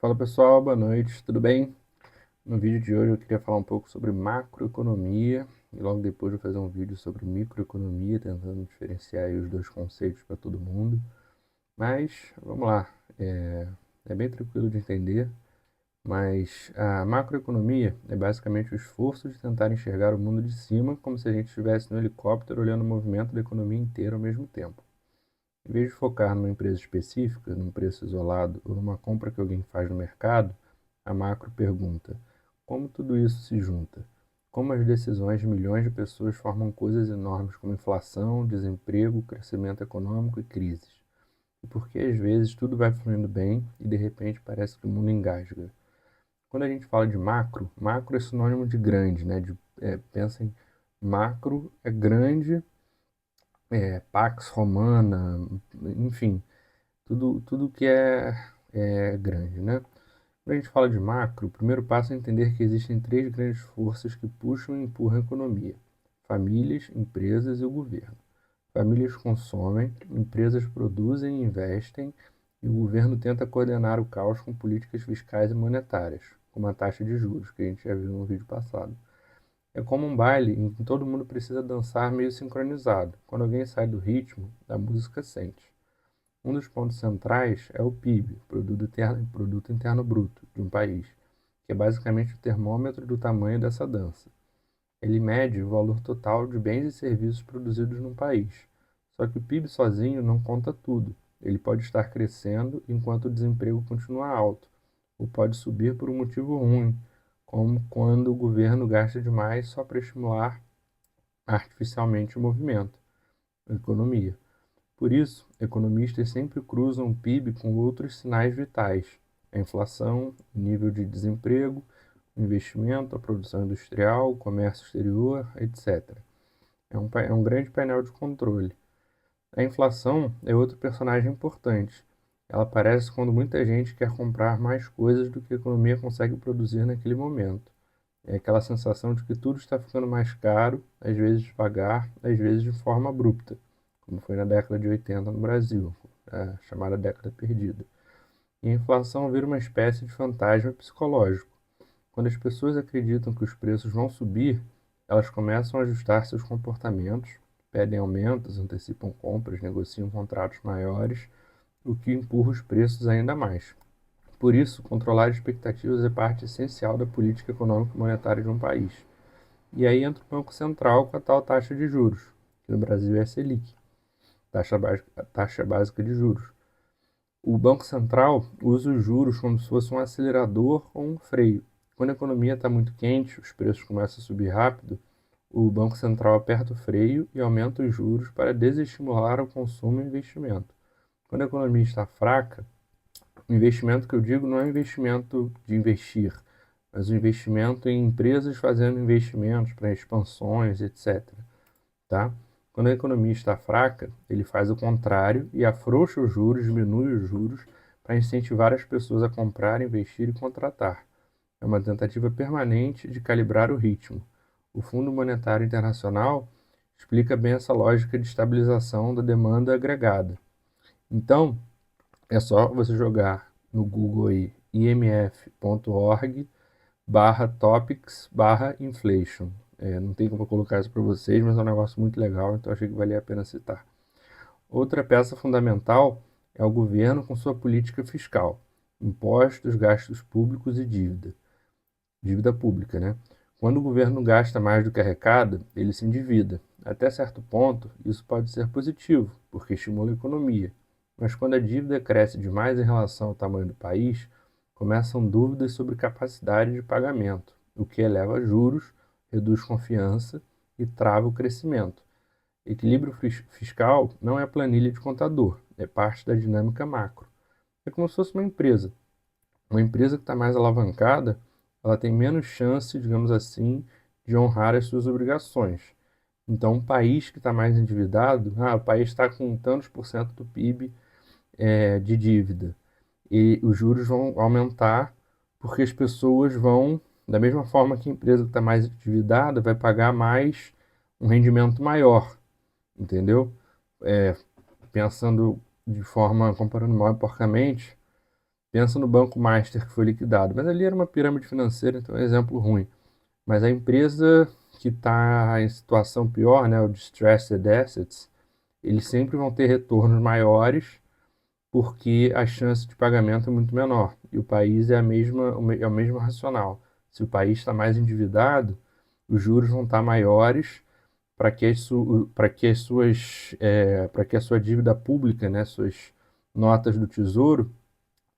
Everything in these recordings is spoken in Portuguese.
Fala pessoal, boa noite, tudo bem? No vídeo de hoje eu queria falar um pouco sobre macroeconomia e logo depois eu vou fazer um vídeo sobre microeconomia, tentando diferenciar aí os dois conceitos para todo mundo. Mas vamos lá, é bem tranquilo de entender, mas a macroeconomia é basicamente o esforço de tentar enxergar o mundo de cima como se a gente estivesse no helicóptero olhando o movimento da economia inteira ao mesmo tempo. Em vez de focar numa empresa específica, num preço isolado ou numa compra que alguém faz no mercado, a macro pergunta: como tudo isso se junta? Como as decisões de milhões de pessoas formam coisas enormes como inflação, desemprego, crescimento econômico e crises? E por que às vezes tudo vai fluindo bem e de repente parece que o mundo engasga? Quando a gente fala de macro, macro é sinônimo de grande, né? Pensa em macro é grande, Pax Romana, enfim, tudo que é grande, né? Quando a gente fala de macro, o primeiro passo é entender que existem três grandes forças que puxam e empurram a economia: famílias, empresas e o governo. Famílias consomem, empresas produzem e investem, e o governo tenta coordenar o caos com políticas fiscais e monetárias, como a taxa de juros, que a gente já viu no vídeo passado. É como um baile em que todo mundo precisa dançar meio sincronizado. Quando alguém sai do ritmo, a música sente. Um dos pontos centrais é o PIB, Produto Interno Bruto, de um país, que é basicamente o termômetro do tamanho dessa dança. Ele mede o valor total de bens e serviços produzidos num país. Só que o PIB sozinho não conta tudo. Ele pode estar crescendo enquanto o desemprego continua alto, ou pode subir por um motivo ruim, como quando o governo gasta demais só para estimular artificialmente o movimento, a economia. Por isso, economistas sempre cruzam o PIB com outros sinais vitais: a inflação, o nível de desemprego, o investimento, a produção industrial, o comércio exterior, etc. É um grande painel de controle. A inflação é outro personagem importante. Ela aparece quando muita gente quer comprar mais coisas do que a economia consegue produzir naquele momento. É aquela sensação de que tudo está ficando mais caro, às vezes devagar, às vezes de forma abrupta, como foi na década de 80 no Brasil, a chamada década perdida. E a inflação vira uma espécie de fantasma psicológico. Quando as pessoas acreditam que os preços vão subir, elas começam a ajustar seus comportamentos, pedem aumentos, antecipam compras, negociam contratos maiores, o que empurra os preços ainda mais. Por isso, controlar expectativas é parte essencial da política econômica e monetária de um país. E aí entra o Banco Central com a tal taxa de juros, que no Brasil é a Selic, taxa básica de juros. O Banco Central usa os juros como se fosse um acelerador ou um freio. Quando a economia está muito quente, os preços começam a subir rápido, o Banco Central aperta o freio e aumenta os juros para desestimular o consumo e o investimento. Quando a economia está fraca, o investimento que eu digo não é investimento de investir, mas o investimento em empresas fazendo investimentos para expansões, etc. Tá? Quando a economia está fraca, ele faz o contrário e afrouxa os juros, diminui os juros para incentivar as pessoas a comprar, investir e contratar. É uma tentativa permanente de calibrar o ritmo. O Fundo Monetário Internacional explica bem essa lógica de estabilização da demanda agregada. Então, é só você jogar no Google aí imf.org/topics/inflation. Não tem como eu colocar isso para vocês, mas é um negócio muito legal, então achei que valia a pena citar. Outra peça fundamental é o governo com sua política fiscal: impostos, gastos públicos e dívida pública, né? Quando o governo gasta mais do que arrecada, ele se endivida. Até certo ponto, isso pode ser positivo, porque estimula a economia. Mas quando a dívida cresce demais em relação ao tamanho do país, começam dúvidas sobre capacidade de pagamento, o que eleva juros, reduz confiança e trava o crescimento. Equilíbrio fiscal não é planilha de contador, é parte da dinâmica macro. É como se fosse uma empresa. Uma empresa que está mais alavancada, ela tem menos chance, digamos assim, de honrar as suas obrigações. Então, um país que está mais endividado, o país está com tantos por cento do PIB de dívida, e os juros vão aumentar porque as pessoas vão, da mesma forma que a empresa que está mais endividada vai pagar mais, um rendimento maior, entendeu? É, Pensando de forma, comparando mal e porcamente, Pensa no Banco Master que foi liquidado, mas ali era uma pirâmide financeira, então é um exemplo ruim. Mas a empresa que está em situação pior, né, o Distressed Assets, eles sempre vão ter retornos maiores porque a chance de pagamento é muito menor. E o país é o mesmo racional. Se o país está mais endividado, os juros vão estar maiores para que a sua dívida pública, né, suas notas do Tesouro,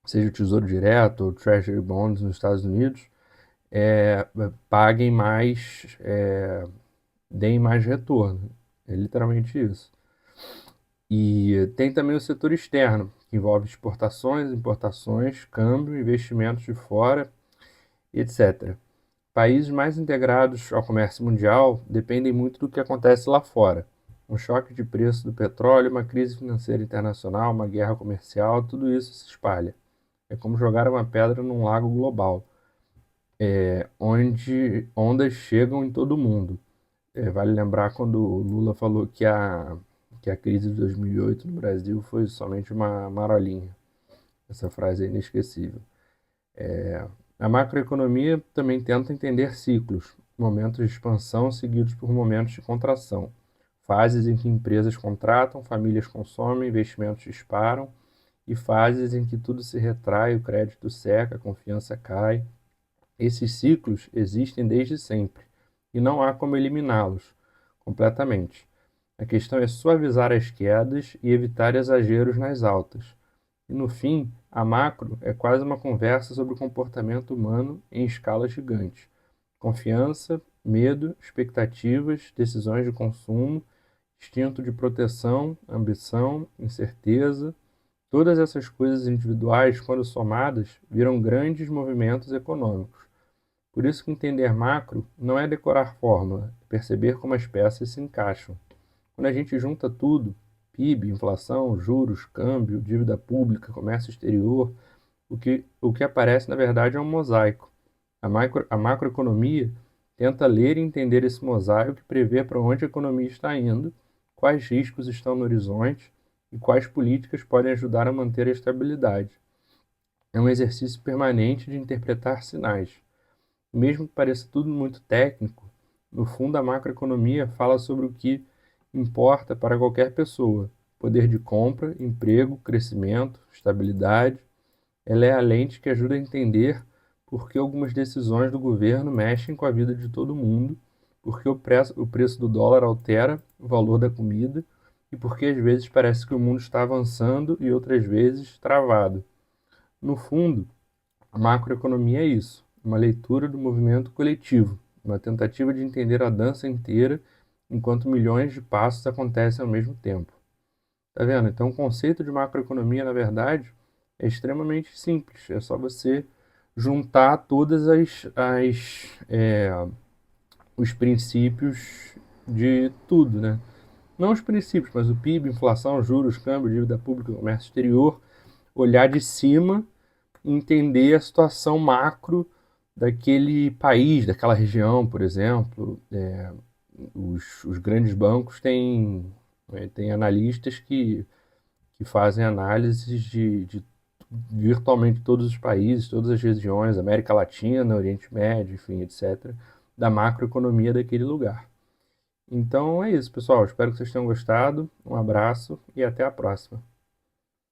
seja o Tesouro Direto ou Treasury Bonds nos Estados Unidos, paguem mais, deem mais retorno. É literalmente isso. E tem também o setor externo, que envolve exportações, importações, câmbio, investimentos de fora, etc. Países mais integrados ao comércio mundial dependem muito do que acontece lá fora. Um choque de preço do petróleo, uma crise financeira internacional, uma guerra comercial, tudo isso se espalha. É como jogar uma pedra num lago global, onde ondas chegam em todo mundo. Vale lembrar quando o Lula falou que a crise de 2008 no Brasil foi somente uma marolinha. Essa frase é inesquecível. A macroeconomia também tenta entender ciclos, momentos de expansão seguidos por momentos de contração, fases em que empresas contratam, famílias consomem, investimentos disparam, e fases em que tudo se retrai, o crédito seca, a confiança cai. Esses ciclos existem desde sempre, e não há como eliminá-los completamente. A questão é suavizar as quedas e evitar exageros nas altas. E no fim, a macro é quase uma conversa sobre o comportamento humano em escala gigante. Confiança, medo, expectativas, decisões de consumo, instinto de proteção, ambição, incerteza. Todas essas coisas individuais, quando somadas, viram grandes movimentos econômicos. Por isso que entender macro não é decorar fórmula, é perceber como as peças se encaixam. Quando a gente junta tudo, PIB, inflação, juros, câmbio, dívida pública, comércio exterior, o que aparece na verdade é um mosaico. A macroeconomia tenta ler e entender esse mosaico e prever para onde a economia está indo, quais riscos estão no horizonte e quais políticas podem ajudar a manter a estabilidade. É um exercício permanente de interpretar sinais. Mesmo que pareça tudo muito técnico, no fundo a macroeconomia fala sobre o que importa para qualquer pessoa: poder de compra, emprego, crescimento, estabilidade. Ela é a lente que ajuda a entender por que algumas decisões do governo mexem com a vida de todo mundo, por que o preço do dólar altera o valor da comida e por que às vezes parece que o mundo está avançando e outras vezes travado. No fundo, a macroeconomia é isso, uma leitura do movimento coletivo, uma tentativa de entender a dança inteira enquanto milhões de passos acontecem ao mesmo tempo. Tá vendo? Então, o conceito de macroeconomia, na verdade, é extremamente simples. É só você juntar todas os princípios de tudo, né? Não os princípios, mas o PIB, inflação, juros, câmbio, dívida pública, comércio exterior, olhar de cima e entender a situação macro daquele país, daquela região, por exemplo. Os grandes bancos têm analistas que fazem análises de virtualmente todos os países, todas as regiões, América Latina, Oriente Médio, enfim, etc., da macroeconomia daquele lugar. Então é isso, pessoal. Espero que vocês tenham gostado. Um abraço e até a próxima.